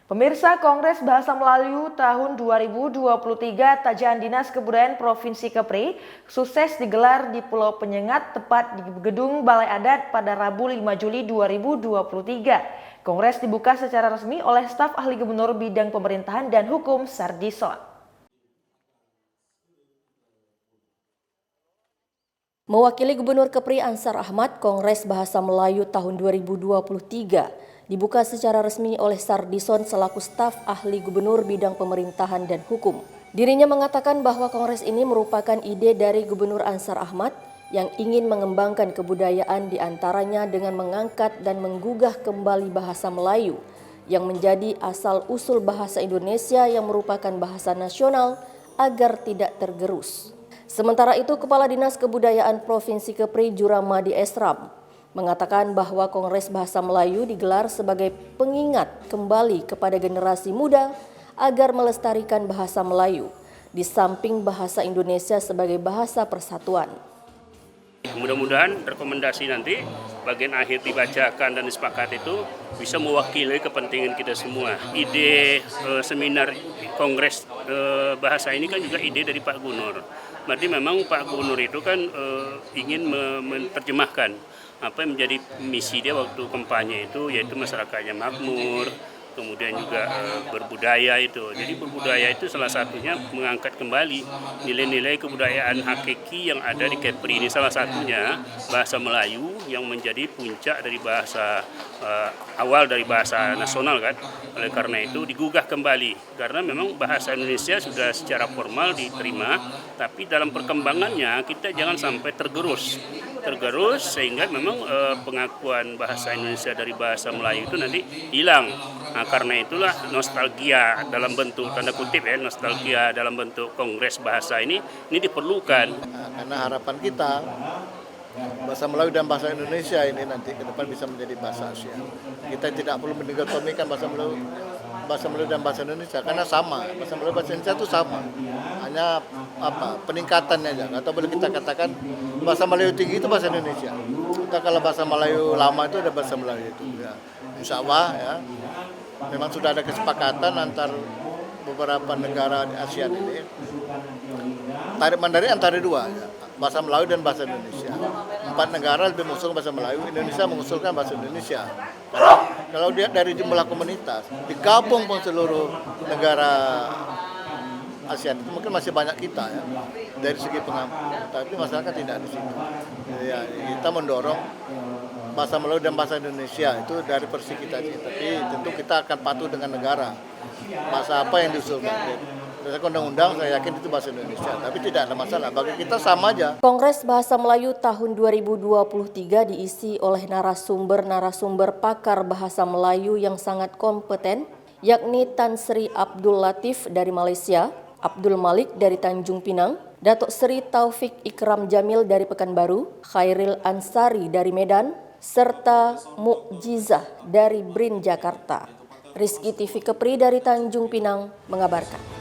Pemirsa, Kongres Bahasa Melayu tahun 2023 Tajaan Dinas Kebudayaan Provinsi Kepri sukses digelar di Pulau Penyengat tepat di Gedung Balai Adat pada Rabu 5 Juli 2023. Kongres dibuka secara resmi oleh staf ahli Gubernur Bidang Pemerintahan dan Hukum Sardison. Mewakili Gubernur Kepri Ansar Ahmad, Kongres Bahasa Melayu tahun 2023 dibuka secara resmi oleh Sardison selaku staf ahli Gubernur Bidang Pemerintahan dan Hukum. Dirinya mengatakan bahwa kongres ini merupakan ide dari Gubernur Ansar Ahmad yang ingin mengembangkan kebudayaan diantaranya dengan mengangkat dan menggugah kembali bahasa Melayu yang menjadi asal-usul bahasa Indonesia yang merupakan bahasa nasional agar tidak tergerus. Sementara itu, Kepala Dinas Kebudayaan Provinsi Kepri Juramadi Esram mengatakan bahwa Kongres Bahasa Melayu digelar sebagai pengingat kembali kepada generasi muda agar melestarikan bahasa Melayu di samping bahasa Indonesia sebagai bahasa persatuan. Mudah-mudahan rekomendasi nanti bagian akhir dibacakan dan disepakati itu bisa mewakili kepentingan kita semua. Ide seminar Kongres Bahasa ini kan juga ide dari Pak Gubernur. Berarti memang Pak Gubernur itu kan ingin menerjemahkan apa yang menjadi misi dia waktu kampanye itu, yaitu masyarakatnya makmur, kemudian juga berbudaya itu. Jadi berbudaya itu salah satunya mengangkat kembali nilai-nilai kebudayaan hakiki yang ada di Kepri ini. Salah satunya bahasa Melayu yang menjadi puncak dari bahasa awal dari bahasa nasional kan. Oleh karena itu digugah kembali karena memang bahasa Indonesia sudah secara formal diterima, tapi dalam perkembangannya kita jangan sampai tergerus sehingga memang pengakuan bahasa Indonesia dari bahasa Melayu itu nanti hilang. Nah, karena itulah nostalgia dalam bentuk tanda kutip nostalgia dalam bentuk Kongres Bahasa ini diperlukan. Karena harapan kita bahasa Melayu dan bahasa Indonesia ini nanti ke depan bisa menjadi bahasa Asia. Kita tidak perlu mendikotomikan bahasa Melayu dan bahasa Indonesia karena sama. Bahasa Melayu bahasa Indonesia itu sama. Hanya peningkatannya aja. Atau boleh kita katakan bahasa Melayu tinggi itu bahasa Indonesia. Kita kalau bahasa Melayu lama itu ada bahasa Melayu itu. Ya. Insya Allah ya. Memang sudah ada kesepakatan antar beberapa negara di ASEAN ini. Tarik Mandarin antara dua, ya. Bahasa Melayu dan bahasa Indonesia. 4 negara lebih mengusulkan bahasa Melayu, Indonesia mengusulkan bahasa Indonesia. Karena kalau lihat dari jumlah komunitas, digabung pun seluruh negara ASEAN itu mungkin masih banyak kita ya dari segi pengampun, tapi masyarakat tidak di situ. Ya, kita mendorong bahasa Melayu dan bahasa Indonesia itu dari versi kita sih, tapi tentu kita akan patuh dengan negara. Bahasa apa yang diusulkan? Berdasarkan undang-undang saya yakin itu bahasa Indonesia, tapi tidak ada masalah. Bagi kita sama aja. Kongres Bahasa Melayu tahun 2023 diisi oleh narasumber pakar bahasa Melayu yang sangat kompeten, yakni Tan Sri Abdul Latif dari Malaysia, Abdul Malik dari Tanjung Pinang, Datuk Sri Taufik Ikram Jamil dari Pekanbaru, Khairil Ansari dari Medan, serta Mukjizah dari BRIN Jakarta. Rizky TV Kepri dari Tanjung Pinang mengabarkan.